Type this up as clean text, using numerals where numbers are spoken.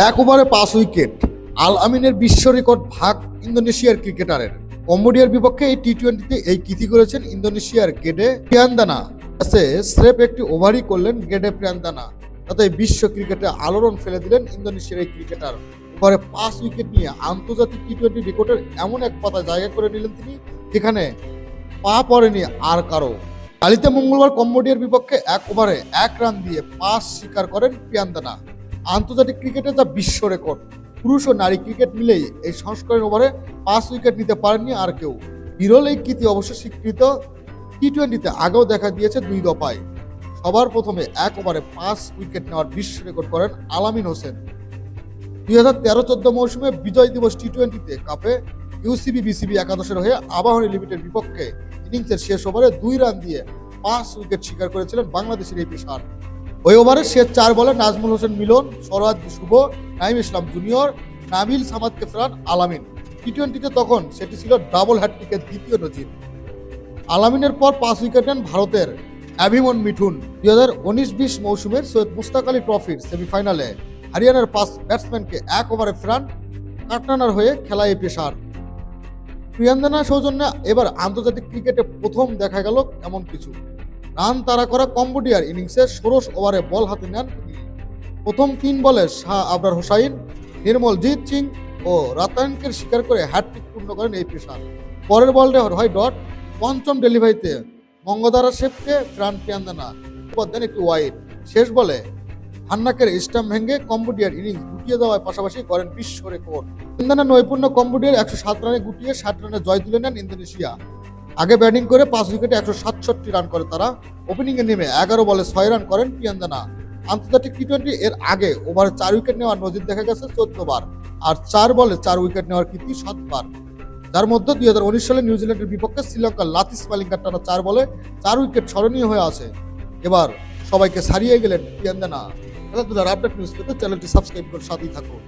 এক ওভারে 5 উইকেট। আল আমিনের বিশ্ব রেকর্ড ভাগ ইন্দোনেশিয়ার ক্রিকেটারের। কম্বোডিয়ার বিপক্ষে এই টি-20তে এই কীর্তি করেছেন ইন্দোনেশিয়ার গেডে প্রিয়ান্দানা। স্রেফ একটি ওভারই করলেন গেডে প্রিয়ান্দানা, তাতে বিশ্ব ক্রিকেটে আলোড়ন ফেলে দিলেন ইন্দোনেশিয়ার এই ক্রিকেটার। পরে 5 উইকেট নিয়ে আন্তর্জাতিক টি-20 রেকর্ডের এমন এক পাতায় জায়গা করে নিলেন তিনি, যেখানে পা পড়েনি আর কারো। কালিতে মঙ্গলবার কম্বোডিয়ার বিপক্ষে 1 ওভারে 1 রান দিয়ে 5 শিকার করেন প্রিয়ান্দানা। আন্তর্জাতিক ক্রিকেটে যা বিশ্ব রেকর্ড। পুরুষ ও নারী ক্রিকেট মিলেই এই সংস্করণের ওভারে 5 উইকেট নিতে পারেননি আর কেউ। বিরল এই কীর্তি অবশ্য স্বীকৃত। টি-20তে আগেও দেখা দিয়েছে 2 দফায়। সবার প্রথমে 1 ওভারে 5 উইকেট নেওয়ার বিশ্ব রেকর্ড করেন আল আমিন হোসেন। 2013-14 মৌসুমে বিজয় দিবস টি-20তে কাপে ইউসিবি বিসিবি একাদশের হয়ে আবাহনী লিমিটেড বিপক্ষে ইনিংসের শেষ ওভারে 2 রান দিয়ে 5 উইকেট শিকার করেছিলেন বাংলাদেশের এই পেসার। ওই ওভারে শেষ 4 বলে নাজমুল হোসেন মিলন, সরোয়াজ শুভ, নাইম ইসলাম জুনিয়র, নাবিল সামাদকে ফেরান আল আমিন। টি-20তে তখন সেটি ছিল ডাবল হ্যাটট্রিকের দ্বিতীয় নজির। আল আমিনের পর 5 উইকেট নেন ভারতের অ্যাভিমন মিঠুন। 2019-20 মৌসুমের সৈয়দ মুস্তাক আলী ট্রফির সেমিফাইনালে হরিয়ানার 5 ব্যাটসম্যানকে 1 ওভারে ফেরান কাটনানার হয়ে খেলা এই পেসার। প্রিয়ান্দানা সৌজন্যে এবার আন্তর্জাতিক ক্রিকেটে প্রথম দেখা গেল এমন কিছু। রান তাড়া করা কম্বোডিয়ার ইনিংসে 16 ওভারে বল হাতে নেন তিনি। প্রথম 3 বলে শাহ আবরার হোসাইন, নির্মলজিৎ সিং ও রাতানকে শিকার করে হ্যাটট্রিক পূর্ণ করেন এই পেসার। পরের বলটা হয় ডট। পঞ্চম ডেলিভারিতে মঙ্গদারা শেফকে ফেরান প্রিয়ান্দানা, দেন একটি ওয়াইড। শেষ বলে হান্নাকের স্টাম্প ভেঙে কম্বোডিয়ার ইনিংস গুটিয়ে দেওয়ার পাশাপাশি করেন বিশ্ব রেকর্ড। প্রিয়ান্দানা নৈপুণ্য কম্বোডিয়ার 107 রানে গুটিয়ে 60 রানে জয় তুলে নেন ইন্দোনেশিয়া। আগে ব্যাটিং করে 5 উইকেটে 167 রান করে তারা। ওপেনিংয়ে নেমে 11 বলে 6 রান করেন প্রিয়ান্দানা। আন্তর্জাতিক টি-20 এর আগে ওভারে 4 উইকেট নেওয়ার নজির দেখা গেছে 14 বার, আর 4 বলে 4 উইকেট নেওয়ার কীর্তি 7 বার। যার মধ্যে 2019 সালে নিউজিল্যান্ডের বিপক্ষে শ্রীলঙ্কার লাতিস মালিঙ্গার টানা 4 বলে 4 উইকেট স্মরণীয় হয়ে আছে। এবার সবাইকে ছাড়িয়ে গেলেন প্রিয়ান্দানা। খেলাধুলার আপডেট নিউজ পেতে চ্যানেলটি সাবস্ক্রাইব করে সাথেই থাকুন।